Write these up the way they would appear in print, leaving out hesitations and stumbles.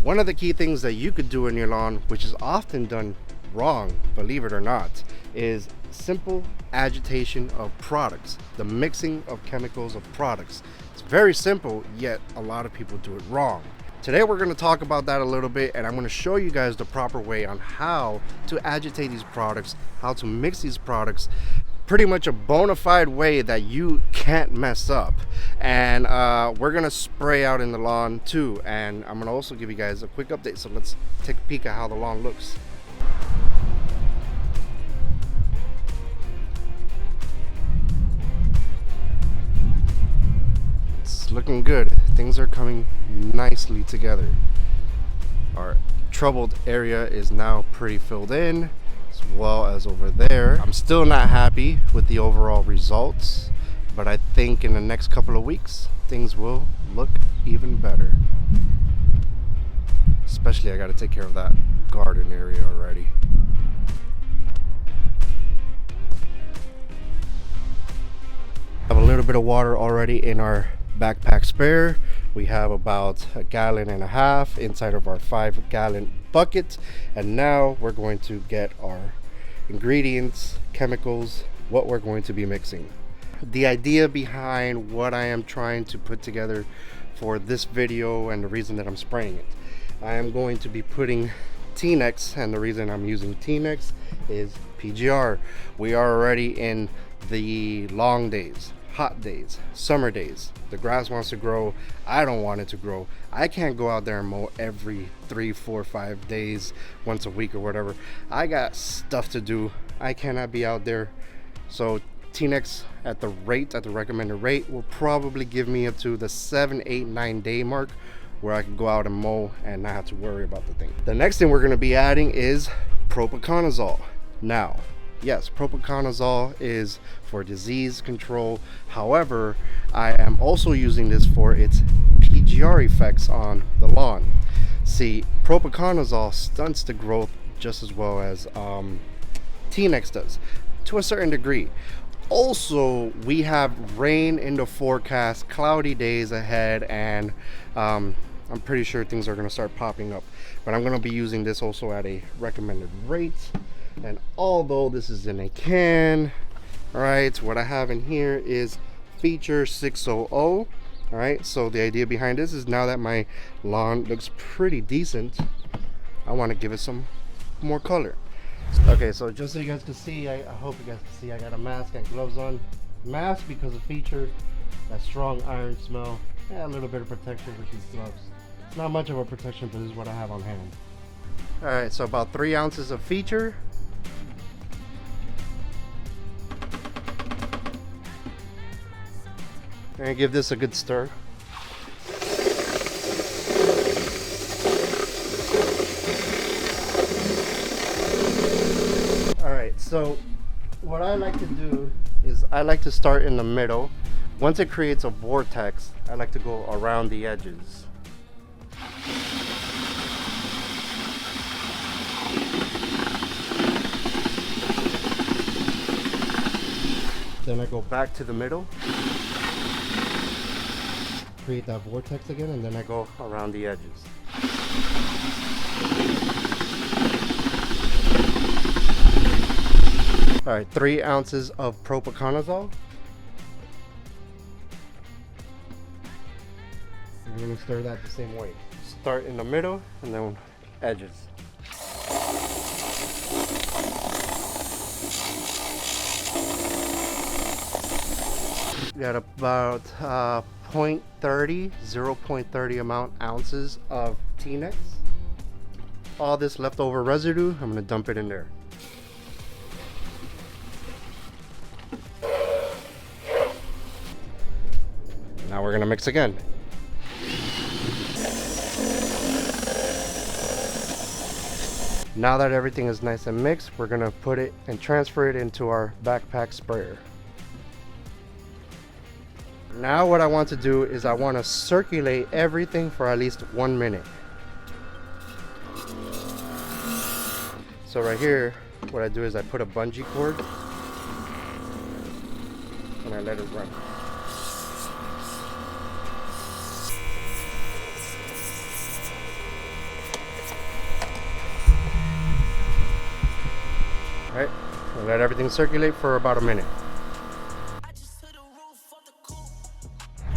One of the key things that you could do in your lawn, which is often done wrong, believe it or not, is simple agitation of products, the mixing of chemicals of products. It's very simple, yet a lot of people do it wrong. Today we're going to talk about that a little bit, and I'm going to show you guys the proper way on how to agitate these products, how to mix these products, pretty much a bona fide way that you can't mess up. And we're going to spray out in the lawn too, and I'm going to also give you guys a quick update. So let's take a peek at how the lawn looks. It's looking good. Things are coming nicely together. Our troubled area is now pretty filled in, as well as over there. I'm still not happy with the overall results, but I think in the next couple of weeks things will look even better. Especially I got to take care of that garden area already. I have a little bit of water already in our backpack sprayer. We have about 1.5 gallons inside of our 5-gallon bucket, and now we're going to get our ingredients, chemicals, what we're going to be mixing. The idea behind what I am trying to put together for this video, and the reason that I'm spraying it, I am going to be putting T-Nex, and the reason I'm using T-Nex is PGR. We are already in the long days, hot days, summer days. The grass wants to grow. I don't want it to grow. I can't go out there and mow every 3, 4, 5 days, once a week or whatever. I got stuff to do. I cannot be out there. So T-Nex at the recommended rate will probably give me up to the 7, 8, 9 day mark where I can go out and mow and not have to worry about the thing. The next thing we're going to be adding is propiconazole. Now, yes, propiconazole is for disease control. However, I am also using this for its PGR effects on the lawn. See, propiconazole stunts the growth just as well as T-Nex does, to a certain degree. Also, we have rain in the forecast, cloudy days ahead, and I'm pretty sure things are going to start popping up. But I'm going to be using this also at a recommended rate. And although this is in a can, all right, what I have in here is Feature 600. All right, so the idea behind this is, now that my lawn looks pretty decent, I want to give it some more color. Okay, so just so you guys can see, I hope you guys can see, I got a mask and gloves on. Mask because of Feature, that strong iron smell, yeah, a little bit of protection with these gloves. It's not much of a protection, but this is what I have on hand. All right, so about 3 ounces of Feature. And give this a good stir. Alright, so what I like to do is I like to start in the middle. Once it creates a vortex, I like to go around the edges. Then I go back to the middle, create that vortex again, and then I go around the edges. All right, 3 ounces of propiconazole. I'm going to stir that the same way. Start in the middle and then edges. Got about 0.30 ounces of T-Nex. All this leftover residue, I'm going to dump it in there. Now we're going to mix again. Now that everything is nice and mixed, we're going to put it and transfer it into our backpack sprayer. Now what I want to do is I want to circulate everything for at least 1 minute. So right here, what I do is I put a bungee cord and I let it run. Let everything circulate for about a minute.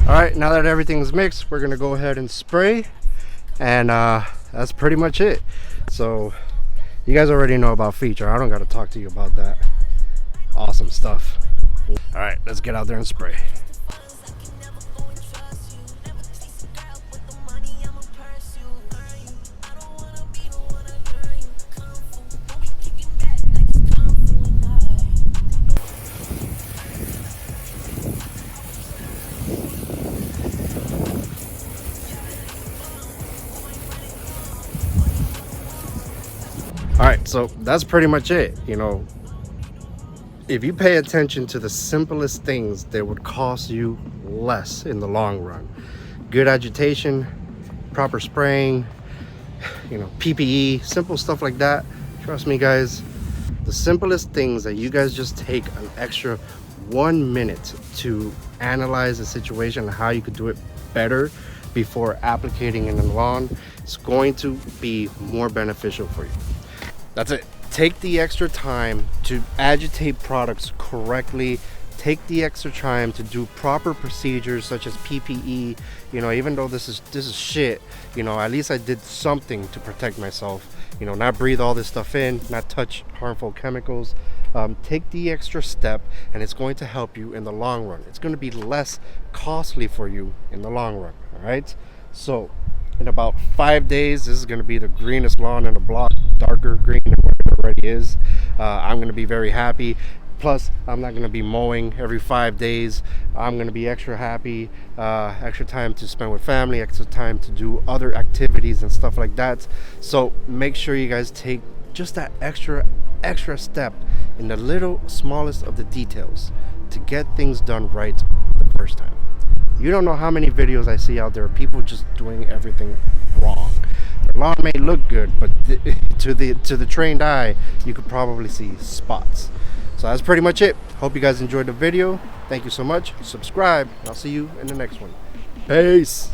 Alright, now that everything's mixed, we're gonna go ahead and spray, and that's pretty much it. So you guys already know about Feature. I don't gotta talk to you about that. Awesome stuff. Alright, let's get out there and spray. All right, so that's pretty much it. You know, if you pay attention to the simplest things, they would cost you less in the long run. Good agitation, proper spraying, you know, PPE, simple stuff like that. Trust me, guys, the simplest things that you guys just take an extra 1 minute to analyze the situation and how you could do it better before applicating in the lawn, is going to be more beneficial for you. That's it. Take the extra time to agitate products correctly. Take the extra time to do proper procedures such as PPE. You know, even though this is shit, you know, at least I did something to protect myself. You know, not breathe all this stuff in, not touch harmful chemicals. Take the extra step, and it's going to help you in the long run. It's going to be less costly for you in the long run. All right. So in about 5 days, this is going to be the greenest lawn in the block, darker green than what it already is. I'm going to be very happy. Plus, I'm not going to be mowing every 5 days. I'm going to be extra happy, extra time to spend with family, extra time to do other activities and stuff like that. So make sure you guys take just that extra step in the little smallest of the details to get things done right the first time. You don't know how many videos I see out there of people just doing everything wrong. The lawn may look good, but to the trained eye, you could probably see spots. So that's pretty much it. Hope you guys enjoyed the video. Thank you so much. Subscribe, and I'll see you in the next one. Peace.